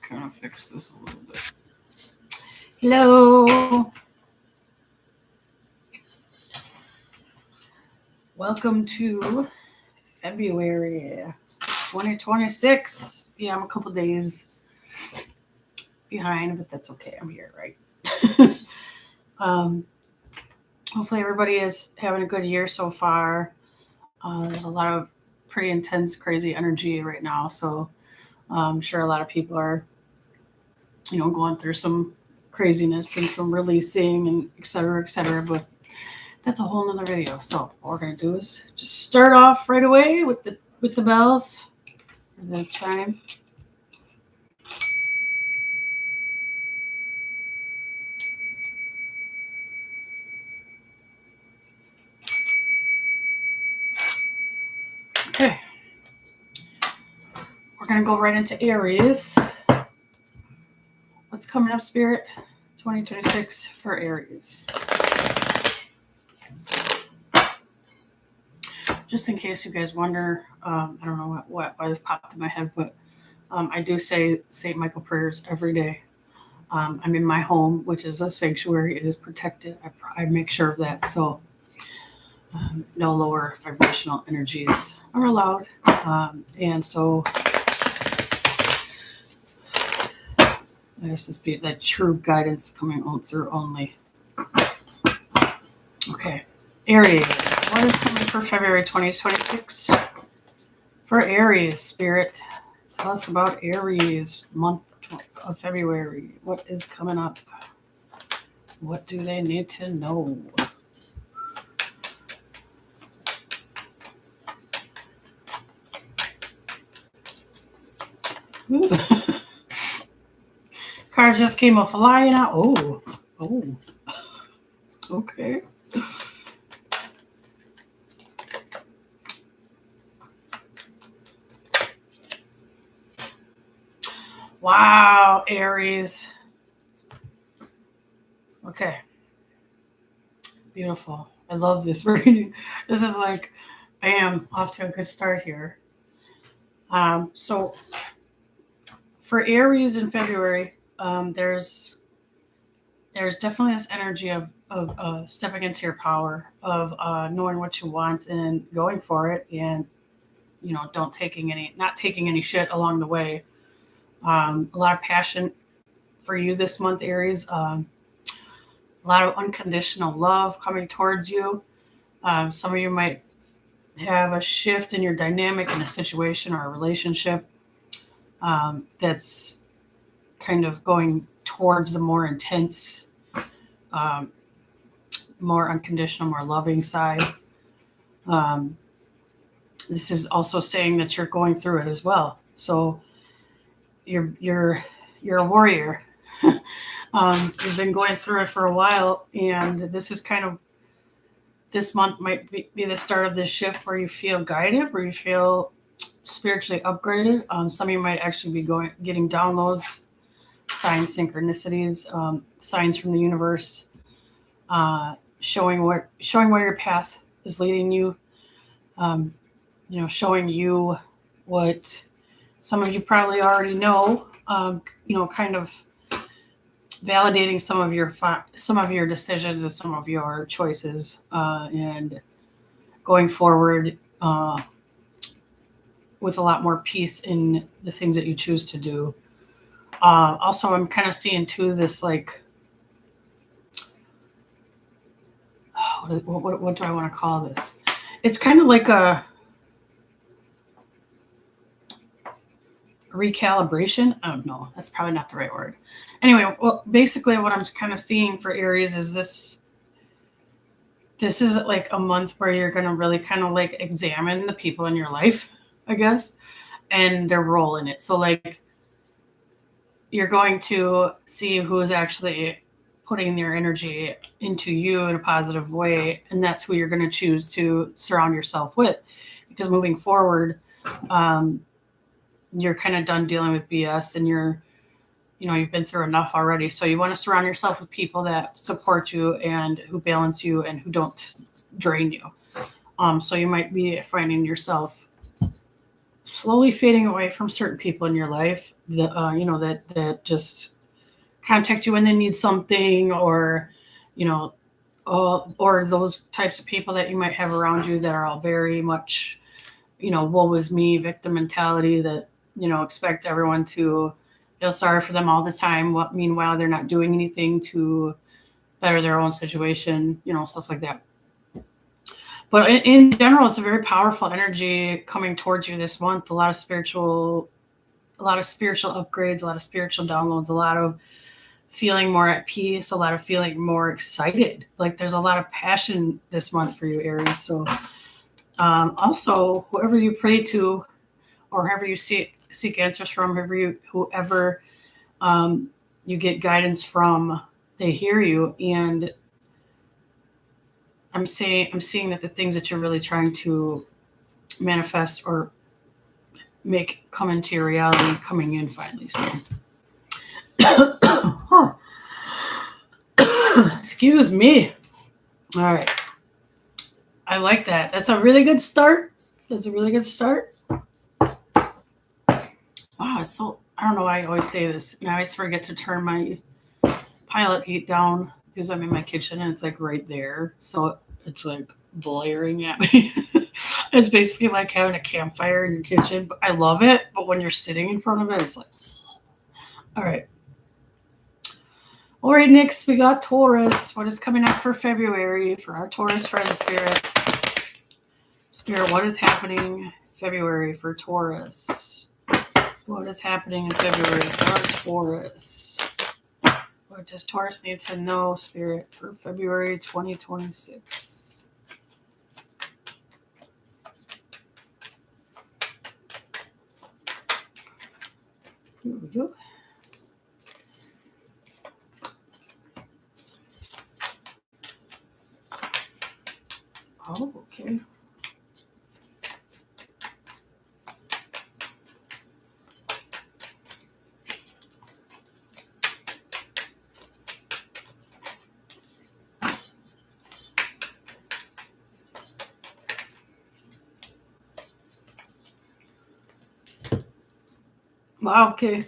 kind of fix this a little bit. Hello. Welcome to February 2026. Yeah, I'm a couple days behind, but that's okay. I'm here, right? Hopefully everybody is having a good year so far. There's a lot of pretty intense, crazy energy right now. So I'm sure a lot of people are, going through some craziness and some releasing and et cetera, but that's a whole nother video. So what we're gonna do is just start off right away with the bells, the chime. Okay, we're gonna go right into Aries. What's coming up, Spirit? 2026 for Aries. Just in case you guys wonder, I don't know why this popped in my head, but I do say St. Michael prayers every day. I'm in my home, which is a sanctuary. It is protected. I make sure of that. So no lower vibrational energies are allowed. And so there's this be that true guidance coming on through only. Okay, Aries. What is coming for February 2026? For Aries, Spirit, tell us about Aries, month of February. What is coming up? What do they need to know? Cards just came flying out. Oh, okay. Wow, Aries. Okay. Beautiful. I love this reading. This is like, bam, off to a good start here. So for Aries in February, there's definitely this energy of stepping into your power, of knowing what you want and going for it, and not taking any shit along the way. A lot of passion for you this month, Aries. A lot of unconditional love coming towards you. Some of you might have a shift in your dynamic in a situation or a relationship that's kind of going towards the more intense, more unconditional, more loving side. This is also saying that you're going through it as well. So you're a warrior. You've been going through it for a while, and this month might be the start of this shift where you feel guided, where you feel spiritually upgraded. Some of you might actually be getting downloads, signs, synchronicities, signs from the universe, showing where your path is leading you. Showing you what some of you probably already know. Kind of validating some of your decisions and some of your choices, and going forward with a lot more peace in the things that you choose to do. Also, I'm kind of seeing too this like, what do I want to call this? It's kind of like a recalibration. Oh no, that's probably not the right word. Anyway, well, basically what I'm kind of seeing for Aries is this is like a month where you're going to really kind of like examine the people in your life, I guess, and their role in it. So like you're going to see who is actually putting their energy into you in a positive way, and that's who you're going to choose to surround yourself with, because moving forward, you're kind of done dealing with BS, and you've been through enough already. So you want to surround yourself with people that support you and who balance you and who don't drain you. So you might be finding yourself slowly fading away from certain people in your life that that just contact you when they need something, or you know or those types of people that you might have around you that are all very much woe is me, victim mentality, that expect everyone to feel sorry for them all the time. What Meanwhile, they're not doing anything to better their own situation, stuff like that. But in general, it's a very powerful energy coming towards you this month. A lot of spiritual upgrades, a lot of spiritual downloads, a lot of feeling more at peace, a lot of feeling more excited. Like there's a lot of passion this month for you, Aries. So also, whoever you pray to, or whoever you seek answers from, whoever you get guidance from, they hear you. And I'm seeing that the things that you're really trying to manifest or make come into your reality coming in finally. So huh. Excuse me. All right. I like that. That's a really good start. That's a really good start. Wow, it's so, I don't know why I always say this, and I always forget to turn my pilot heat down because I'm in my kitchen and it's like right there. So it's like blaring at me. It's basically like having a campfire in your kitchen. But I love it. But when you're sitting in front of it, it's like, all right. All right, next we got Taurus. What is coming up for February for our Taurus friends, Spirit? Spirit, what is happening February for Taurus? What is happening in February for Taurus? What does Taurus need to know, Spirit, for February 2026? Here we go. Oh, okay. Wow, okay.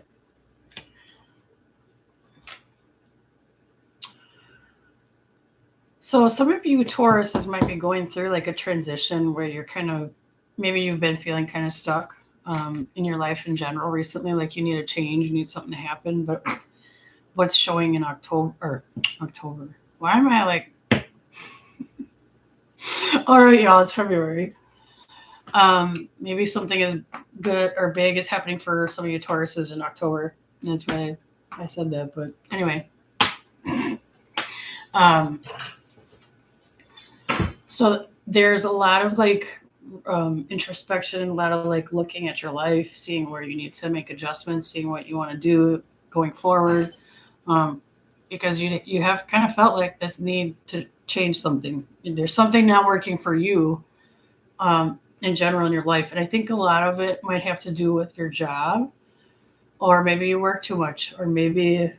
So some of you Tauruses might be going through like a transition where you're kind of, maybe you've been feeling kind of stuck in your life in general recently, like you need a change, you need something to happen. But what's showing in October? Why am I like, all right, y'all, it's February. Maybe something is good or big is happening for some of you Tauruses in October. That's why I said that. But anyway, so there's a lot of like introspection, a lot of like looking at your life, seeing where you need to make adjustments, seeing what you want to do going forward. Because you have kind of felt like this need to change something. There's something not working for you in general in your life. And I think a lot of it might have to do with your job, or maybe you work too much, or maybe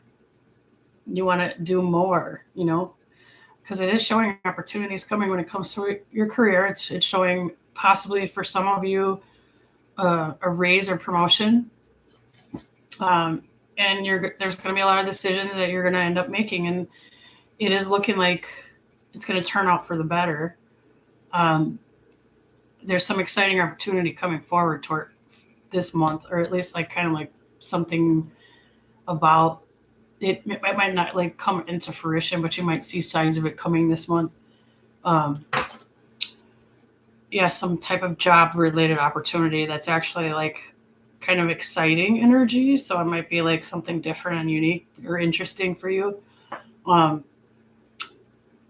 you want to do more, because it is showing opportunities coming when it comes to your career. It's showing possibly for some of you a raise or promotion. And there's going to be a lot of decisions that you're going to end up making. And it is looking like it's going to turn out for the better. There's some exciting opportunity coming forward toward this month, or at least like kind of like something about it. It might not like come into fruition, but you might see signs of it coming this month. Yeah, some type of job related opportunity that's actually like kind of exciting energy. So it might be like something different and unique or interesting for you.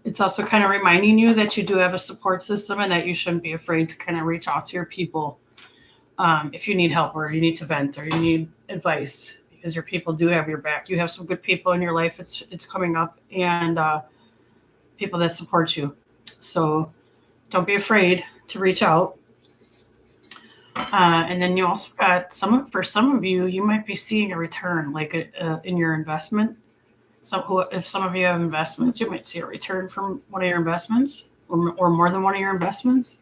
It's also kind of reminding you that you do have a support system and that you shouldn't be afraid to kind of reach out to your people if you need help, or you need to vent, or you need advice, because your people do have your back. You have some good people in your life. It's coming up, and people that support you. So don't be afraid to reach out. And then you also got for some of you, you might be seeing a return, like in your investment. So if some of you have investments, you might see a return from one of your investments, or more than one of your investments.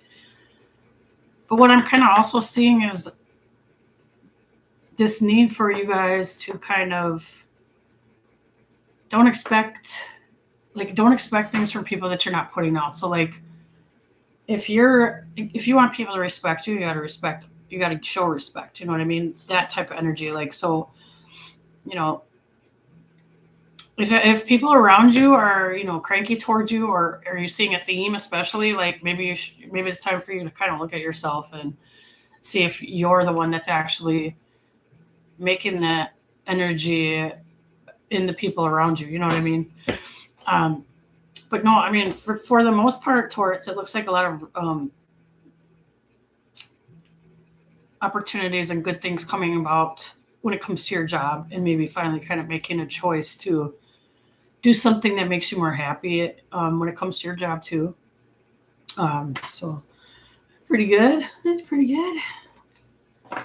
But what I'm kind of also seeing is this need for you guys to kind of don't expect things from people that you're not putting out. So like if you want people to respect you, you got to show respect. You know what I mean? That type of energy. Like, so, you know, if people around you are, you know, cranky towards you, or are you seeing a theme, especially like maybe maybe it's time for you to kind of look at yourself and see if you're the one that's actually making that energy in the people around you. You know what I mean? But no, I mean, for the most part, Taurus, it looks like a lot of opportunities and good things coming about when it comes to your job, and maybe finally kind of making a choice to do something that makes you more happy when it comes to your job too. So pretty good. That's pretty good. All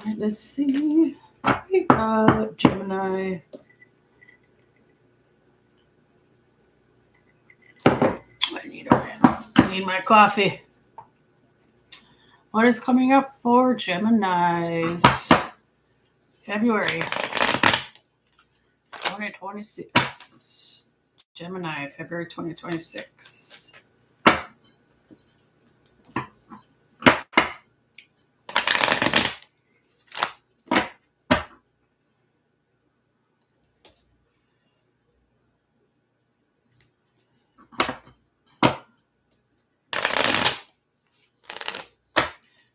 right, let's see. We got Gemini. I need my coffee. What is coming up for Geminis? February 2026. Gemini, February 2026.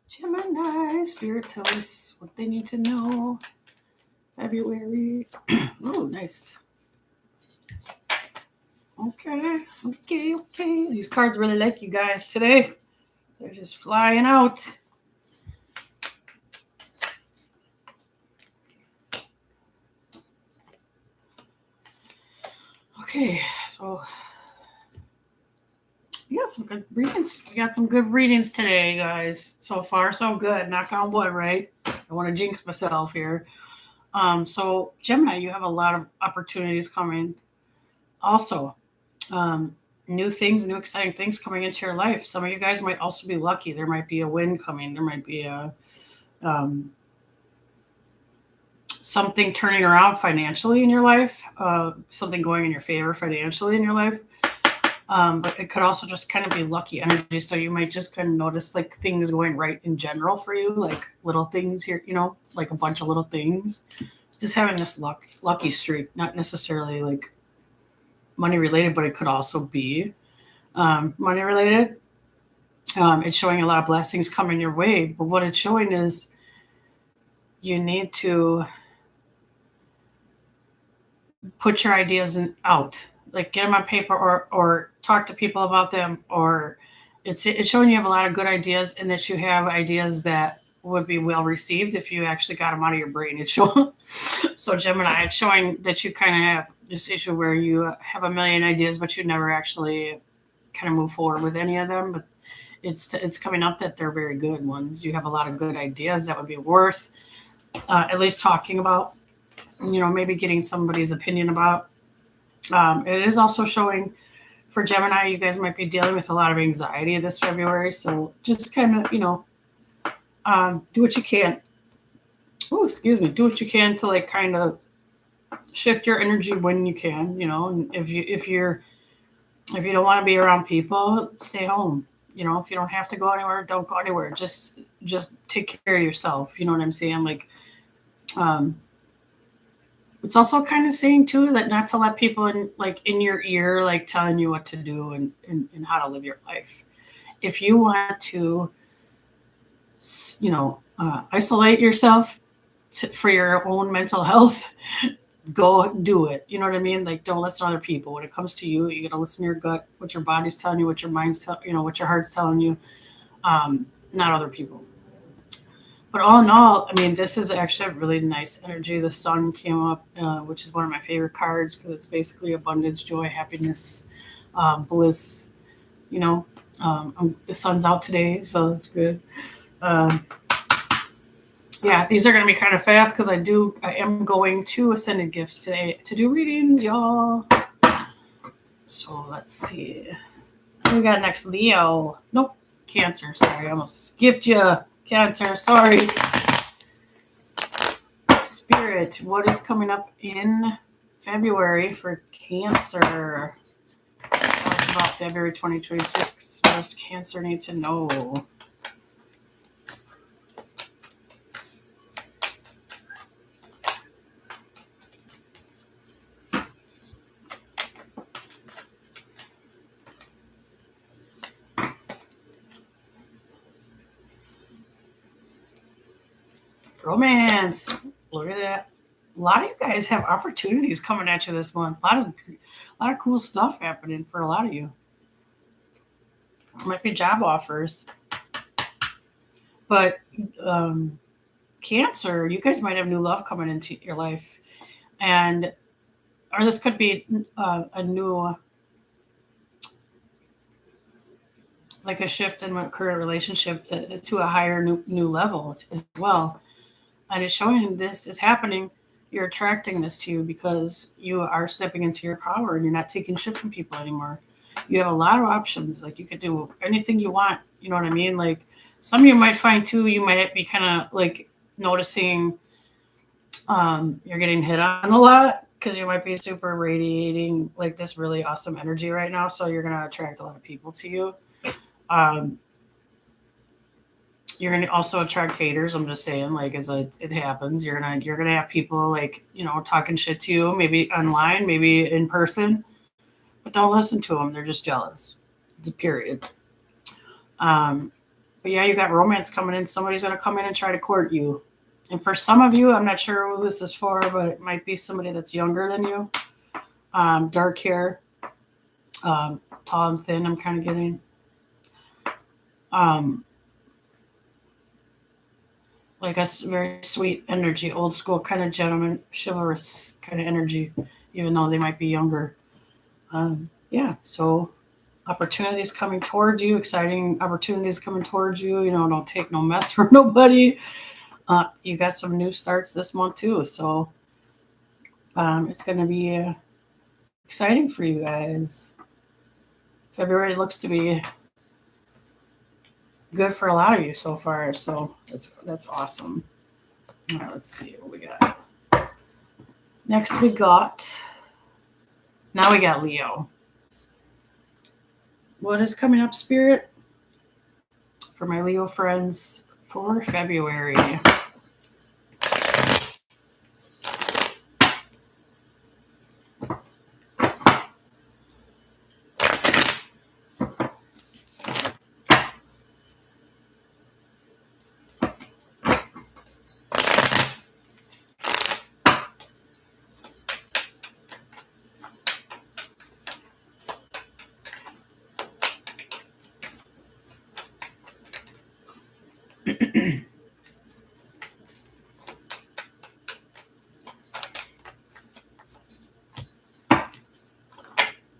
Gemini, Spirit, tell us what they need to know. February. Oh, nice. Okay. These cards really like you guys today. They're just flying out. Okay, so we got some good readings. We got some good readings today, guys. So far, so good. Knock on wood, right? I want to jinx myself here. So Gemini, you have a lot of opportunities coming. Also, new things, new exciting things coming into your life. Some of you guys might also be lucky. There might be a win coming. There might be a something turning around financially in your life. Something going in your favor financially in your life. But it could also just kind of be lucky energy. So you might just kind of notice like things going right in general for you, like little things here, you know, like a bunch of little things. Just having this lucky streak, not necessarily like money related, but it could also be money related. It's showing a lot of blessings coming your way. But what it's showing is you need to put your ideas out. Like get them on paper or talk to people about them, or it's showing you have a lot of good ideas and that you have ideas that would be well received if you actually got them out of your brain. It's showing, so Gemini, it's showing that you kind of have this issue where you have a million ideas, but you never actually kind of move forward with any of them. But it's coming up that they're very good ones. You have a lot of good ideas that would be worth at least talking about, you know, maybe getting somebody's opinion about. It is also showing for Gemini, you guys might be dealing with a lot of anxiety this February. So just kind of, you know, do what you can. Oh, excuse me. Do what you can to like kind of shift your energy when you can, you know, and if you don't want to be around people, stay home. You know, if you don't have to go anywhere, don't go anywhere. Just take care of yourself. You know what I'm saying? Like, it's also kind of saying too that not to let people in your ear, like telling you what to do and how to live your life. If you want to, you know, isolate yourself for your own mental health, go do it. You know what I mean? Like, don't listen to other people. When it comes to you, you got to listen to your gut, what your body's telling you, what your mind's telling, you know, what your heart's telling you, not other people. But all in all, I mean, this is actually a really nice energy. The sun came up, which is one of my favorite cards because it's basically abundance, joy, happiness, bliss. You know, the sun's out today, so it's good. Yeah, these are going to be kind of fast because I am going to Ascended Gifts today to do readings, y'all. So let's see. We got next Leo. Nope, Cancer. Sorry, I almost skipped you. Cancer, sorry. Spirit, what is coming up in February for Cancer? Tell us about February 2026. What does Cancer need to know? Romance. Look at that. A lot of you guys have opportunities coming at you this month. A lot of cool stuff happening for a lot of you. Might be job offers. But Cancer, you guys might have new love coming into your life. And or this could be a new, like a shift in a current relationship to a higher new level as well. And it's showing this is happening. You're attracting this to you because you are stepping into your power and you're not taking shit from people anymore. You have a lot of options. Like you could do anything you want. You know what I mean? Like some of you might find too, you might be kind of like noticing you're getting hit on a lot because you might be super radiating like this really awesome energy right now. So you're going to attract a lot of people to you. Um, you're gonna also attract haters. I'm just saying, like, as it happens, you're gonna have people like talking shit to you, maybe online, maybe in person, but don't listen to them. They're just jealous. The period. Um, but yeah, you got romance coming in. Somebody's gonna come in and try to court you. And for some of you, I'm not sure who this is for, but it might be somebody that's younger than you, dark hair, tall and thin. I'm kind of getting. Um, like a very sweet energy, old school kind of gentleman, chivalrous kind of energy, even though they might be younger. Yeah, so opportunities coming towards you, exciting opportunities coming towards you. Don't take no mess from nobody. You got some new starts this month too, so it's going to be exciting for you guys. February looks to be good for a lot of you so far, so that's awesome. All right, let's see what we got. Next we got Leo. What is coming up, Spirit, for my Leo friends for February?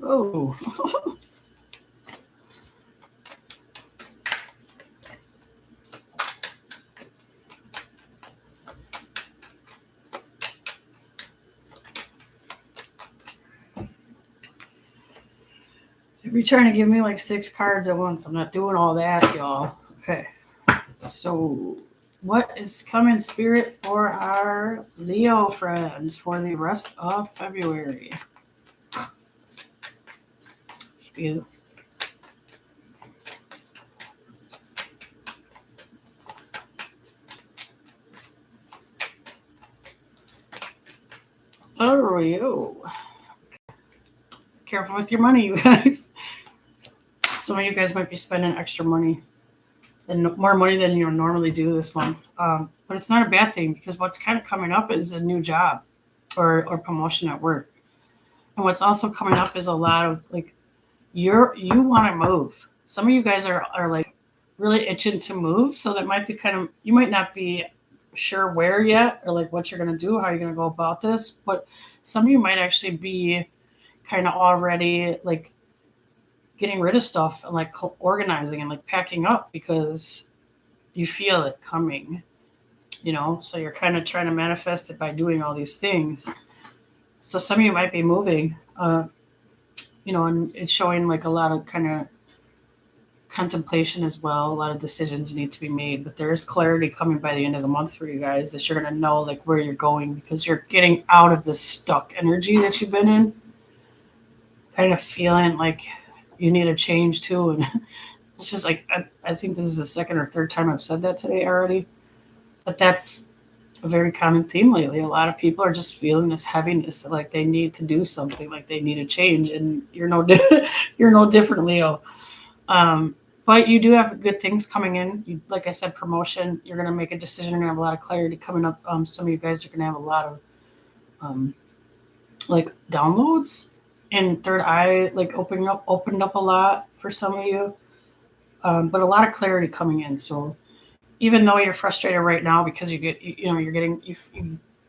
Oh. You're trying to give me like 6 cards at once. I'm not doing all that, y'all. Okay. So, what is coming, Spirit, for our Leo friends for the rest of February? Yeah. Leo. Careful with your money, you guys. Some of you guys might be spending extra money and more money than you normally do this month. But it's not a bad thing because what's kind of coming up is a new job or promotion at work. And what's also coming up is a lot of like you want to move. Some of you guys are like really itching to move, so that might be you might not be sure where yet or like what you're going to do, how you're going to go about this, but some of you might actually be kind of already like getting rid of stuff and like organizing and like packing up because you feel it coming, so you're kind of trying to manifest it by doing all these things. So some of you might be moving, and it's showing like a lot of kind contemplation as well. A lot of decisions need to be made, but there is clarity coming by the end of the month for you guys that you're going to know like where you're going because you're getting out of this stuck energy that you've been in, kind of feeling like you need a change too. And it's just like, I think this is the second or third time I've said that today already, but that's a very common theme lately. A lot of people are just feeling this heaviness, like they need to do something, like they need a change, and you're you're no different, Leo. Um, but you do have good things coming in. You, like I said, promotion. You're going to make a decision. You're going to have a lot of clarity coming up. Some of you guys are going to have a lot of um, like downloads and third eye, like opened up a lot for some of you. But a lot of clarity coming in. So even though you're frustrated right now because you're getting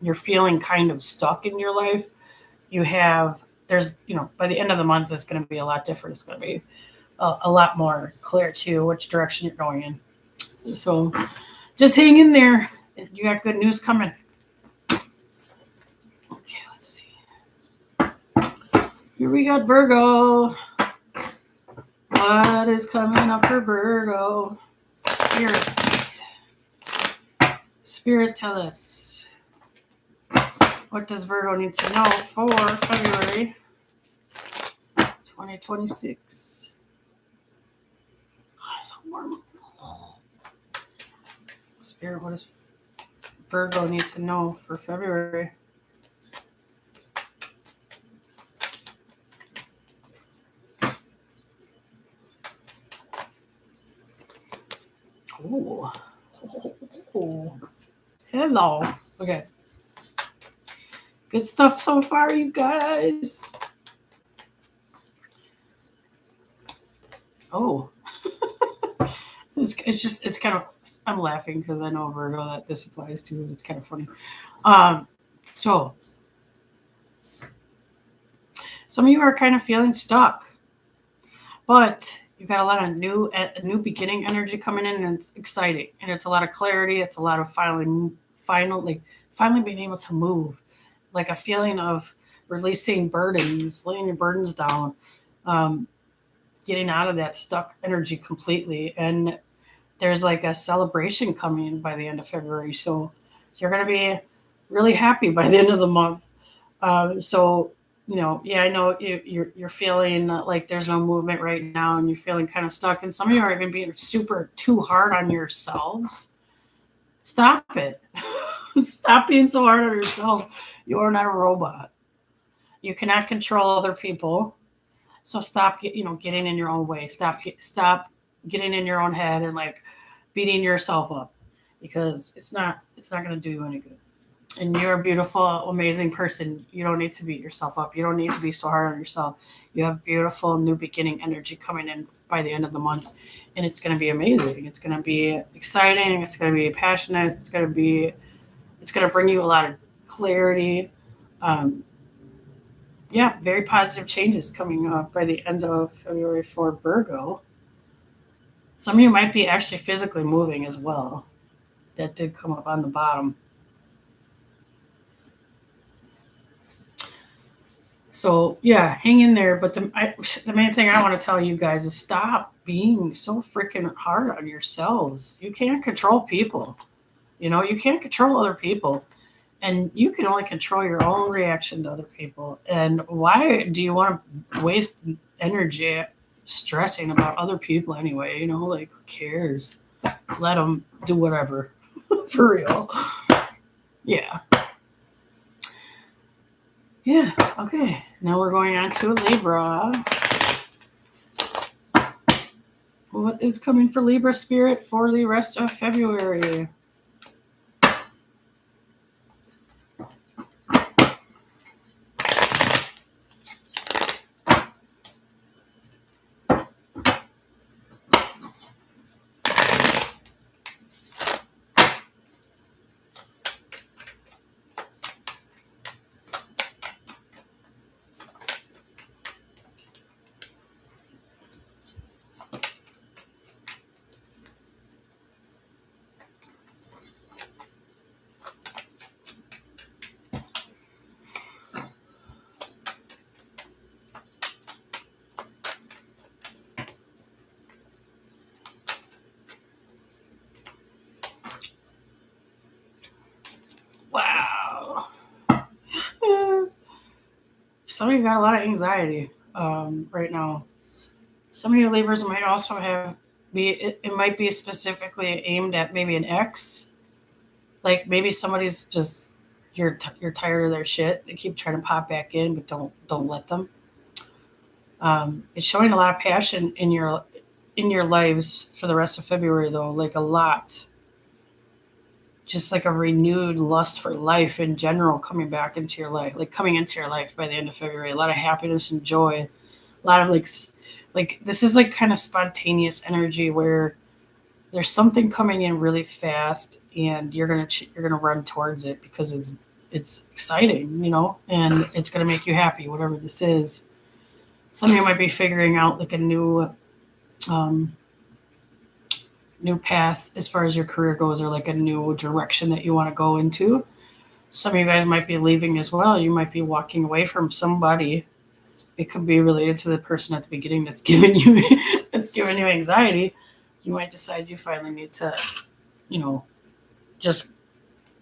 you're feeling kind of stuck in your life, you have there's by the end of the month it's going to be a lot different. It's going to be a lot more clear to which direction you're going in. So just hang in there. You got good news coming. Okay, let's see. Here we got Virgo. What is coming up for Virgo? Spirit, tell us. What does Virgo need to know for February 2026? Oh, so warm. Spirit, what does Virgo need to know for February? Oh. Hello. Okay. Good stuff so far, you guys. Oh. it's kind of, I'm laughing because I know Virgo that this applies to. It's kind of funny. So some of you are kind of feeling stuck, but you've got a lot of new beginning energy coming in, and it's exciting, and it's a lot of clarity. It's a lot of finally being able to move, like a feeling of releasing burdens, laying your burdens down, getting out of that stuck energy completely. And there's like a celebration coming by the end of February, so you're going to be really happy by the end of the month. So I know you're feeling like there's no movement right now, and you're feeling kind of stuck. And some of you are even being super too hard on yourselves. Stop it. Stop being so hard on yourself. You are not a robot. You cannot control other people. So stop getting in your own way. Stop getting in your own head and like beating yourself up, because it's not going to do you any good. And you're a beautiful, amazing person. You don't need to beat yourself up. You don't need to be so hard on yourself. You have beautiful new beginning energy coming in by the end of the month, and it's going to be amazing. It's going to be exciting. It's going to be passionate. It's going to bring you a lot of clarity. Very positive changes coming up by the end of February for Virgo. Some of you might be actually physically moving as well. That did come up on the bottom. So hang in there. But the main thing I want to tell you guys is stop being so freaking hard on yourselves. You can't control people. You can't control other people, and you can only control your own reaction to other people. And why do you want to waste energy stressing about other people anyway? Like, who cares? Let them do whatever. For real. Yeah, okay. Now we're going on to Libra. What is coming for Libra spirit for the rest of February? some of you got a lot of anxiety right now. Some of you Libras might also it might be specifically aimed at maybe an ex. Like maybe somebody's just you're tired of their shit. They keep trying to pop back in, but don't let them. It's showing a lot of passion in your lives for the rest of February though, like a lot. Just like a renewed lust for life in general coming back into your life, like coming into your life by the end of February. A lot of happiness and joy. A lot of like this is like kind of spontaneous energy where there's something coming in really fast and you're gonna run towards it because it's exciting, and it's gonna make you happy, whatever this is. Some of you might be figuring out like a um, new path as far as your career goes, or like a new direction that you want to go into. Some of you guys might be leaving as well. You might be walking away from somebody. It could be related to the person at the beginning that's giving you that's giving you anxiety. You might decide you finally need to, just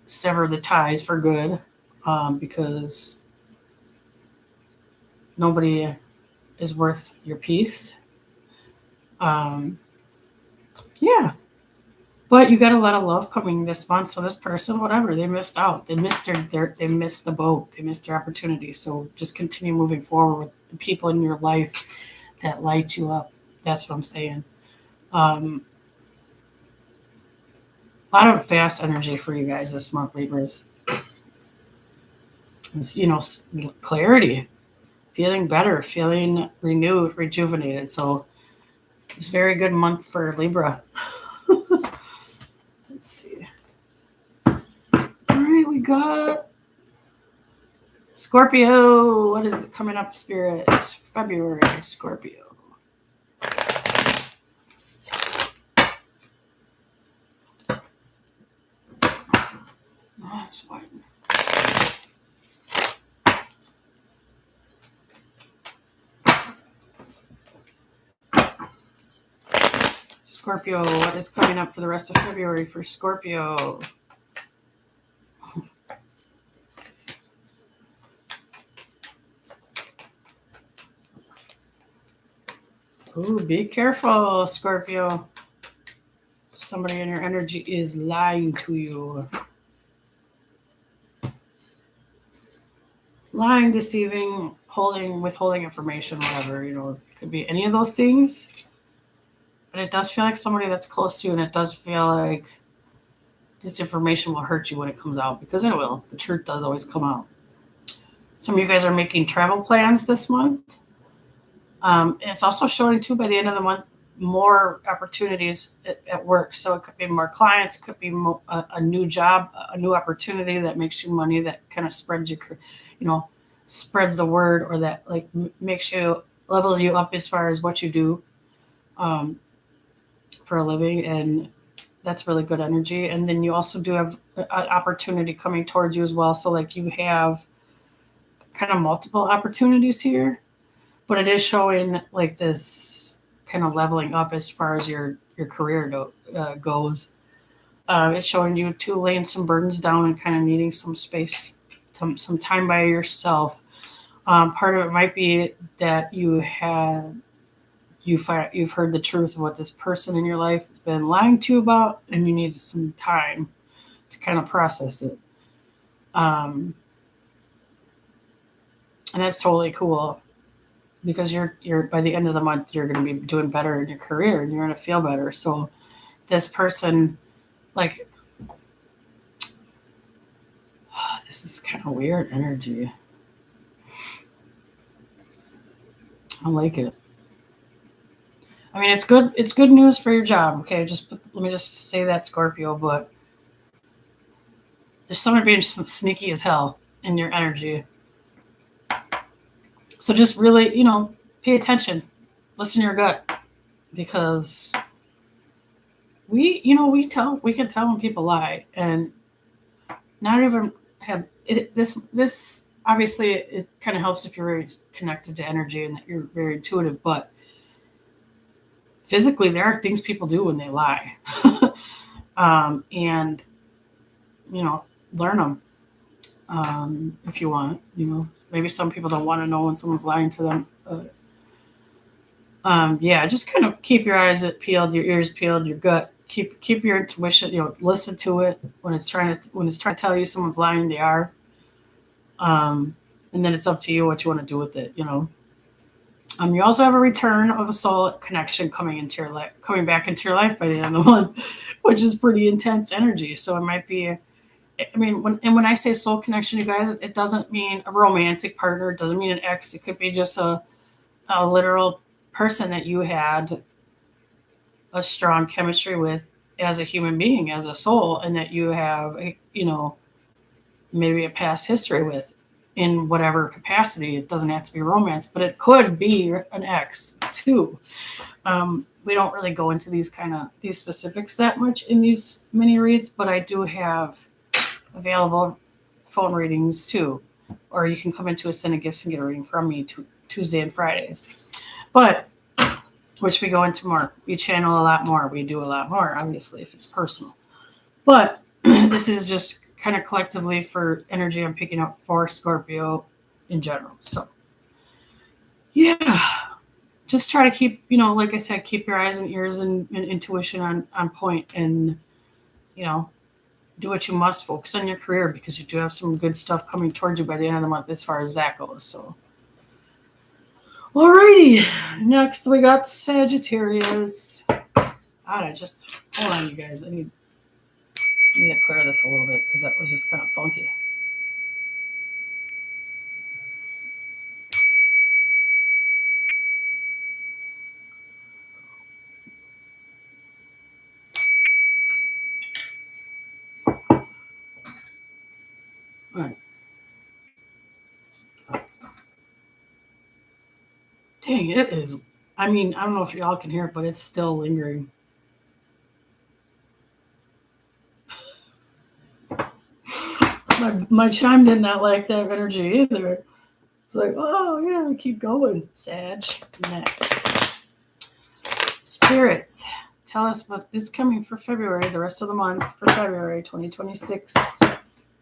sever the ties for good, because nobody is worth your peace. Yeah, but you got a lot of love coming this month. So this person, whatever, they missed out. They missed the boat. They missed their opportunity. So just continue moving forward with the people in your life that light you up. That's what I'm saying. Um, a lot of fast energy for you guys this month, Libras. It's, clarity, feeling better, feeling renewed, rejuvenated. So it's a very good month for Libra. Let's see. All right, we got Scorpio. What is coming up, Spirit? It's February, Scorpio. That's one. Scorpio, what is coming up for the rest of February for Scorpio? Ooh, be careful, Scorpio. Somebody in your energy is lying to you. Lying, deceiving, withholding information, whatever, it could be any of those things. But it does feel like somebody that's close to you, and it does feel like this information will hurt you when it comes out, because it will. The truth does always come out. Some of you guys are making travel plans this month. And it's also showing, too, by the end of the month, more opportunities at work. So it could be more clients, it could be a new job, a new opportunity that makes you money, that kind of spreads spreads the word, or that like levels you up as far as what you do for a living. And that's really good energy. And then you also do have an opportunity coming towards you as well. So like you have kind of multiple opportunities here, but it is showing like this kind of leveling up as far as your career goes. It's showing you too laying some burdens down and kind of needing some space, some time by yourself. Part of it might be that you've heard the truth of what this person in your life has been lying to you about, and you need some time to kind of process it. And that's totally cool, because you're by the end of the month you're going to be doing better in your career and you're going to feel better. So this person, like, this is kind of weird energy. I like it. I mean, it's good. It's good news for your job. Okay, let me just say that, Scorpio. But there's somebody being sneaky as hell in your energy. So just really, pay attention, listen to your gut, because we can tell when people lie, and not even have it. This obviously it kind of helps if you're very connected to energy and that you're very intuitive, but physically there are things people do when they lie. And learn them if you want. maybe some people don't want to know when someone's lying to them. Yeah, just kind of keep your eyes peeled, your ears peeled, your gut. Keep your intuition. Listen to it when it's trying to tell you someone's lying. They are. Um, and then it's up to you what you want to do with it. You also have a return of a soul connection coming back into your life by the end of the month, which is pretty intense energy. So it might be. I mean, when I say soul connection, you guys, it doesn't mean a romantic partner. It doesn't mean an ex. It could be just a literal person that you had a strong chemistry with as a human being, as a soul, and that you have, maybe a past history with in whatever capacity. It doesn't have to be romance, but it could be an ex too. We don't really go into these specifics that much in these mini reads, but I do have available phone readings too, or you can come into Ascended Gifts and get a reading from me Tuesday and Fridays. But which we go into more. We channel a lot more. We do a lot more, obviously, if it's personal. But this is just kind of collectively for energy I'm picking up for Scorpio in general. So, yeah, just try to keep, like I said, keep your eyes and ears and intuition on point, and, do what you must. Focus on your career because you do have some good stuff coming towards you by the end of the month as far as that goes. So, alrighty, next we got Sagittarius. I just hold on, you guys. I need to clear this a little bit because that was just kind of funky. All right. Dang, it is. I mean, I don't know if y'all can hear it, but it's still lingering. My chime did not like that energy either. It's like, oh yeah, keep going, Sag. Next, Spirits, tell us what is coming for February, the rest of the month for February 2026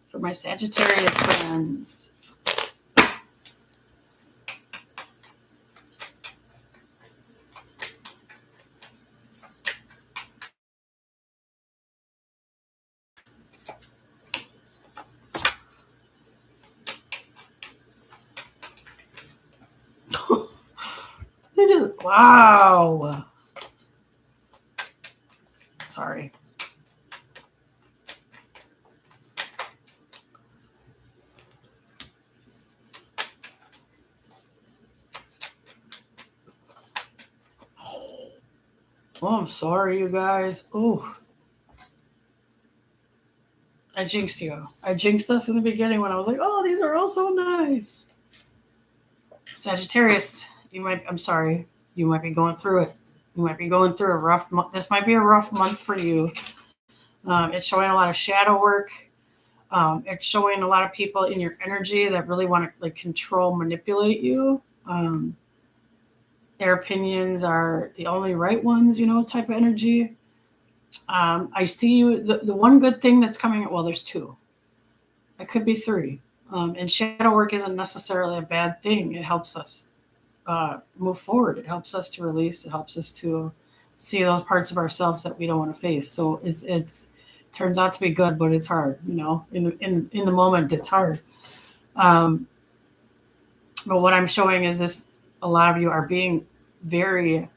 for my Sagittarius friends. Wow. Sorry. Oh, I'm sorry, you guys. Oh, I jinxed you. I jinxed us in the beginning when I was like, oh, these are all so nice. Sagittarius, I'm sorry. You might be going through it. You might be going through a rough month. This might be a rough month for you. It's showing a lot of shadow work. It's showing a lot of people in your energy that really want to control, manipulate you. Their opinions are the only right ones, type of energy. I see you. The one good thing that's coming, well, there's two. It could be three. And shadow work isn't necessarily a bad thing. It helps us move forward. It helps us to release. It helps us to see those parts of ourselves that we don't want to face. So it's turns out to be good, but it's hard. In the moment, it's hard. But what I'm showing is this: a lot of you are being very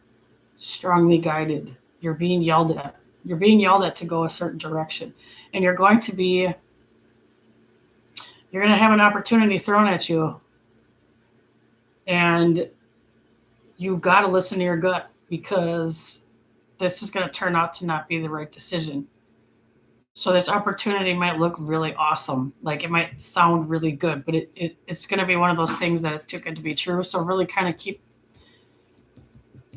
strongly guided. You're being yelled at. You're being yelled at to go a certain direction, and you're going to have an opportunity thrown at you, and you got to listen to your gut because this is going to turn out to not be the right decision. So this opportunity might look really awesome. Like it might sound really good, but it's going to be one of those things that it's too good to be true. So really kind of keep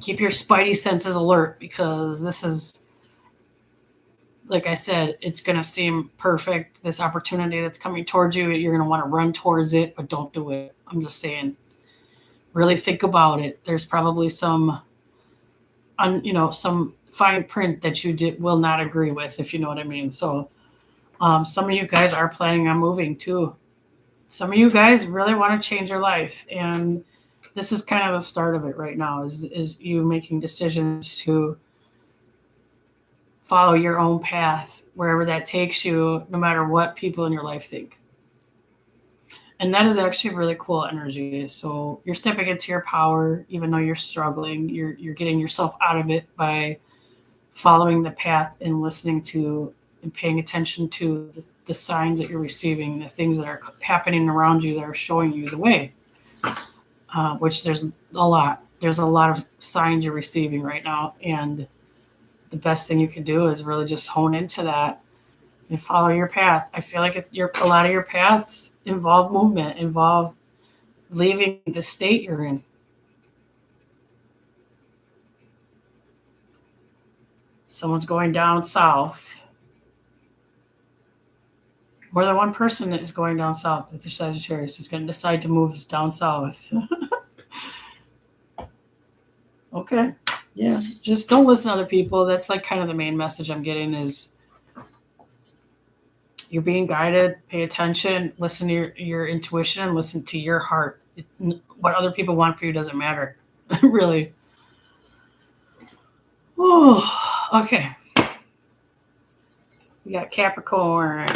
your spidey senses alert because this is, like I said, it's going to seem perfect. This opportunity that's coming towards you, you're going to want to run towards it, but don't do it. I'm just saying, really think about it. There's probably some fine print that you will not agree with, if you know what I mean. So some of you guys are planning on moving too. some of you guys really want to change your life, and this is kind of the start of it right now. Is you making decisions to follow your own path wherever that takes you, no matter what people in your life think. And that is actually really cool energy. So you're stepping into your power, even though you're struggling. You're getting yourself out of it by following the path and listening to and paying attention to the signs that you're receiving, the things that are happening around you that are showing you the way. Which there's a lot. There's a lot of signs you're receiving right now, and the best thing you can do is really just hone into that and follow your path. I feel like a lot of your paths involve movement, involve leaving the state you're in. Someone's going down south. More than one person is going down south. That's a Sagittarius is going to decide to move down south. Okay. Yeah. Just don't listen to other people. That's like kind of the main message I'm getting is you're being guided. Pay attention. Listen to your intuition and listen to your heart. What other people want for you doesn't matter. Really. Oh, okay. We got Capricorn.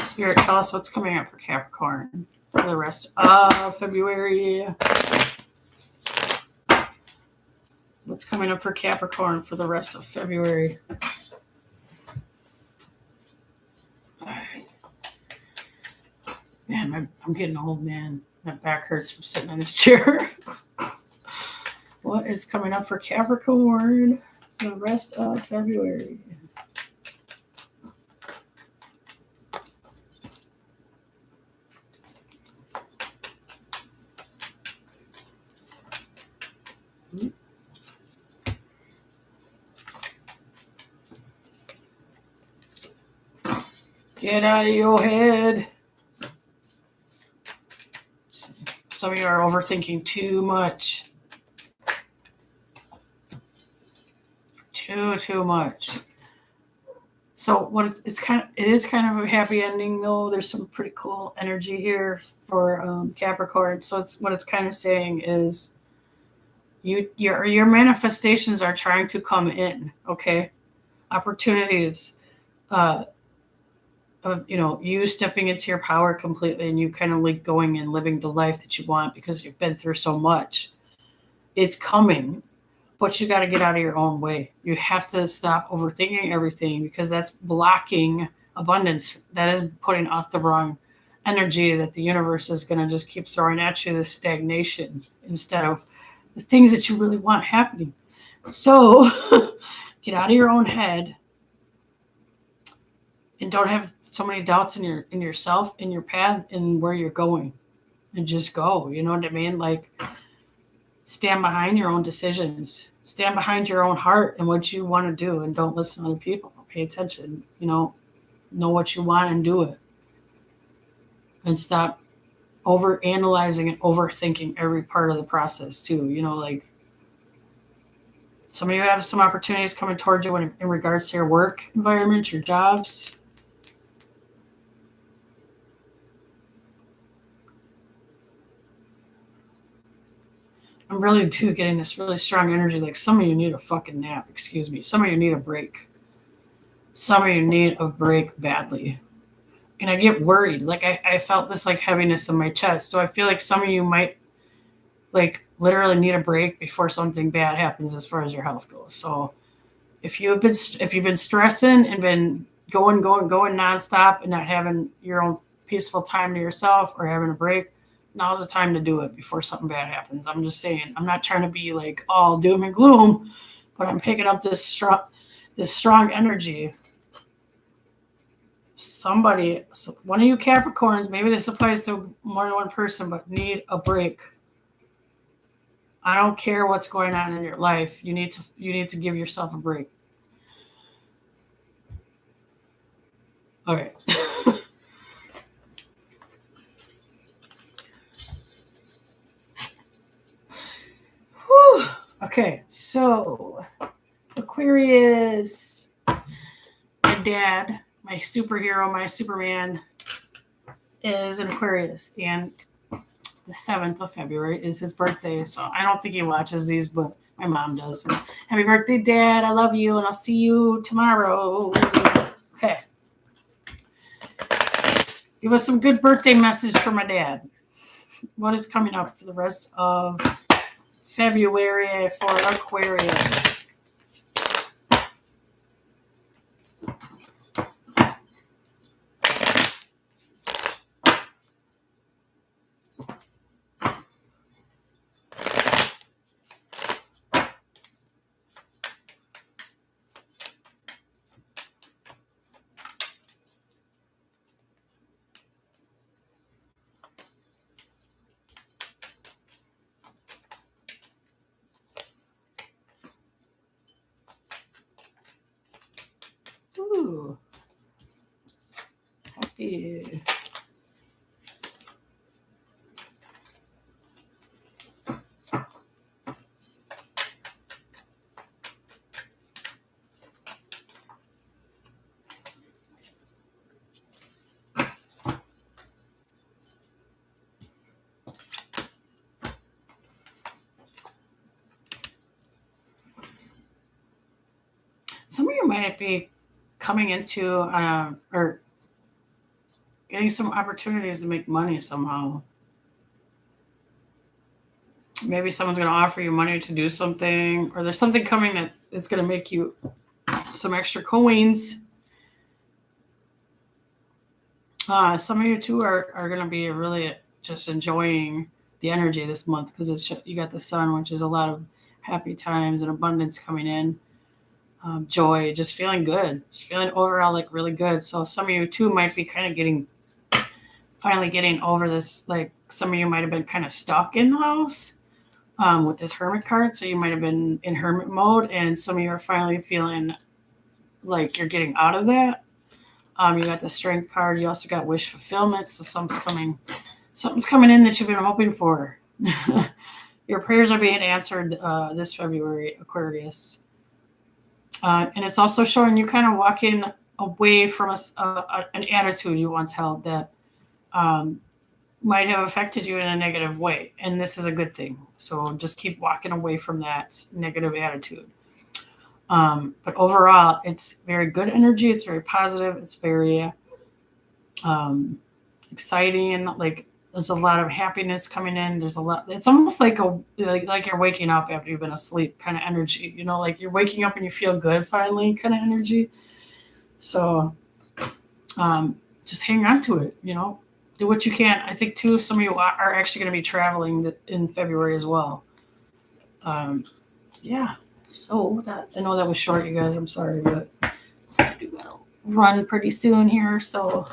Spirit, tell us what's coming up for Capricorn for the rest of February. What's coming up for Capricorn for the rest of February? All right. Man, I'm getting old, man. My back hurts from sitting in this chair. What is coming up for Capricorn for the rest of February? Get out of your head. Some of you are overthinking too much. Too much. So what it is kind of a happy ending though. There's some pretty cool energy here for Capricorn. So what it's kind of saying is your manifestations are trying to come in. Okay, opportunities. Of you stepping into your power completely and you kind of like going and living the life that you want because you've been through so much. It's coming, but you got to get out of your own way. You have to stop overthinking everything because that's blocking abundance. That is putting off the wrong energy that the universe is going to just keep throwing at you, this stagnation instead of the things that you really want happening. So get out of your own head and don't have so many doubts in yourself, in your path, and where you're going, and just go. You know what I mean? Like, stand behind your own decisions, stand behind your own heart and what you want to do, and don't listen to other people. Pay attention. Know what you want and do it, and stop over analyzing and overthinking every part of the process too. Like some of you have some opportunities coming towards you in regards to your work environment, your jobs. I'm really too getting this really strong energy. Like some of you need a fucking nap. Excuse me. Some of you need a break. Some of you need a break badly. And I get worried. Like I felt this like heaviness in my chest. So I feel like some of you might like literally need a break before something bad happens as far as your health goes. So if you've been stressing and been going nonstop and not having your own peaceful time to yourself or having a break, now's the time to do it before something bad happens. I'm just saying. I'm not trying to be like all doom and gloom, but I'm picking up this strong energy. Somebody, one of you Capricorns, maybe this applies to more than one person, but need a break. I don't care what's going on in your life. You need to give yourself a break. All right. Okay, so Aquarius, my dad, my superhero, my Superman, is an Aquarius, and the 7th of February is his birthday. So I don't think he watches these, but my mom does. So, happy birthday, Dad. I love you, and I'll see you tomorrow. Okay. Give us some good birthday message for my dad. What is coming up for the rest of February for Aquarius? Ooh. Happy. Some of you might be coming into or getting some opportunities to make money somehow. Maybe someone's going to offer you money to do something, or there's something coming that is going to make you some extra coins. Some of you too are going to be really just enjoying the energy this month because you got the sun, which is a lot of happy times and abundance coming in. Joy, just feeling good, just feeling overall like really good. So some of you too might be kind of finally getting over this. Like some of you might have been kind of stuck in the house with this hermit card. So you might have been in hermit mode, and some of you are finally feeling like you're getting out of that. You got the strength card. You also got wish fulfillment. So something's coming in that you've been hoping for. Your prayers are being answered this February, Aquarius. And it's also showing you kind of walking away from an attitude you once held that might have affected you in a negative way. And this is a good thing. So just keep walking away from that negative attitude. But overall, it's very good energy. It's very positive. It's very exciting. Like there's a lot of happiness coming in. There's a lot. It's almost like like you're waking up after you've been asleep kind of energy. You know, like you're waking up and you feel good finally kind of energy. So just hang on to it. You know, do what you can. I think too. Some of you are actually going to be traveling in February as well. Yeah. So I know that was short, you guys. I'm sorry, but I do gotta run pretty soon here. So,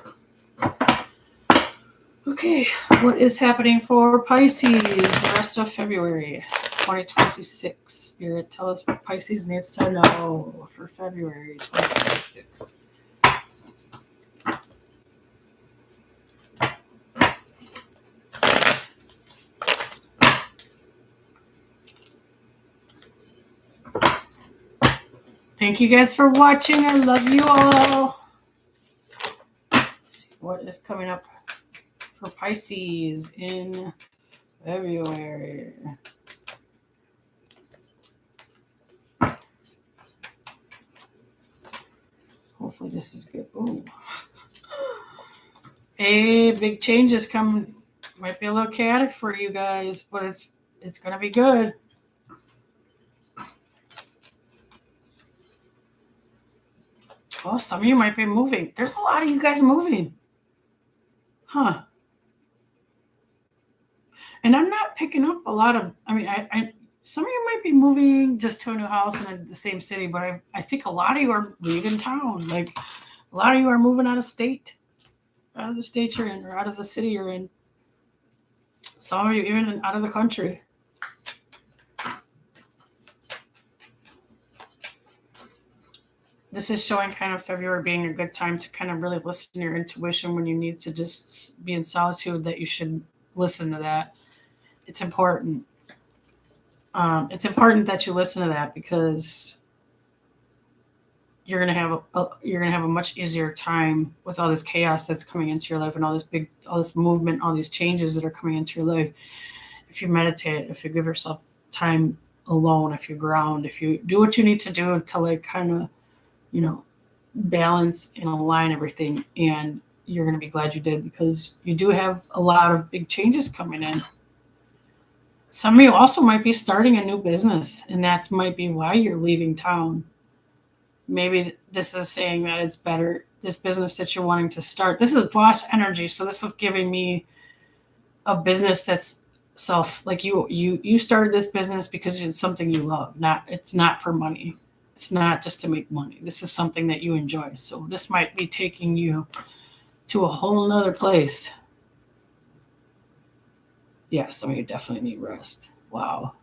okay, what is happening for Pisces the rest of February 2026? Spirit, tell us what Pisces needs to know for February 2026. Thank you guys for watching. I love you all. Let's see what is coming up for Pisces in February. Hopefully this is good. Ooh. A big change is coming. Might be a little chaotic for you guys, but it's gonna be good. Oh, some of you might be moving. There's a lot of you guys moving. Huh. And I'm not picking up a lot of, I some of you might be moving just to a new house in the same city, but I think a lot of you are leaving town. Like a lot of you are moving out of the state you're in, or out of the city you're in. Some of you even out of the country. This is showing kind of February being a good time to kind of really listen to your intuition when you need to just be in solitude, that you should listen to that. It's important. It's important that you listen to that because you're gonna have a much easier time with all this chaos that's coming into your life and all this movement, all these changes that are coming into your life. If you meditate, if you give yourself time alone, if you ground, if you do what you need to do to like kind of, balance and align everything, and you're going to be glad you did, because you do have a lot of big changes coming in. Some of you also might be starting a new business, and that might be why you're leaving town. Maybe this is saying that it's better, this business that you're wanting to start. This is boss energy, so this is giving me a business that's like you started this business because it's something you love. It's not for money. It's not just to make money. This is something that you enjoy. So this might be taking you to a whole nother place. Yeah, some of you definitely need rest. Wow.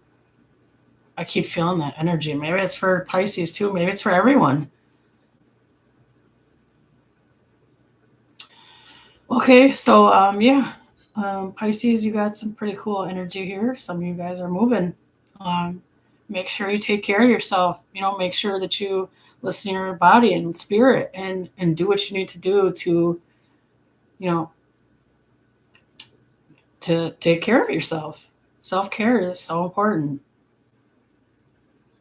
I keep feeling that energy. Maybe it's for Pisces too. Maybe it's for everyone. Okay, so Pisces, you got some pretty cool energy here. Some of you guys are moving. Make sure you take care of yourself. Make sure that you listen to your body and spirit, and do what you need to do to, to take care of yourself. Self-care is so important.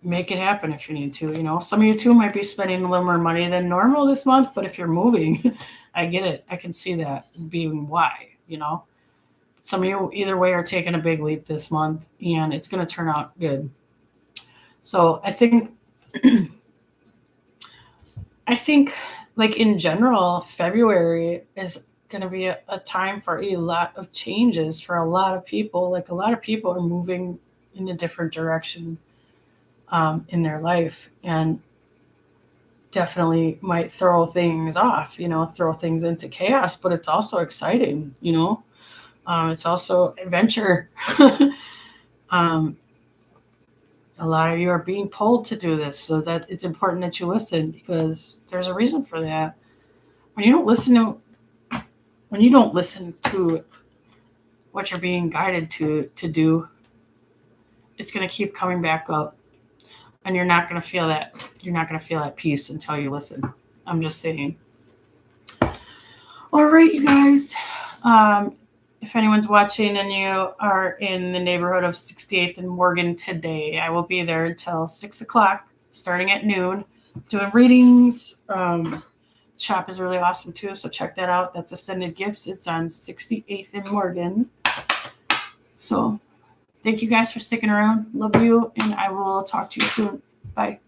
Make it happen if you need to. Some of you too might be spending a little more money than normal this month, but if you're moving, I get it. I can see that being why. Some of you either way are taking a big leap this month, and it's going to turn out good. So I think like in general, February is going to be a time for a lot of changes for a lot of people. Like a lot of people are moving in a different direction in their life, and definitely might throw things off, throw things into chaos, but it's also exciting, it's also adventure. A lot of you are being pulled to do this, so that it's important that you listen, because there's a reason for that. When you don't listen to what you're being guided to do, it's going to keep coming back up, and you're not going to feel that peace until you listen. I'm just saying. All right, you guys. If anyone's watching and you are in the neighborhood of 68th and Morgan today, I will be there until 6 o'clock, starting at noon, doing readings. Shop is really awesome too, so check that out. That's Ascended Gifts. It's on 68th and Morgan. So thank you guys for sticking around. Love you, and I will talk to you soon. Bye.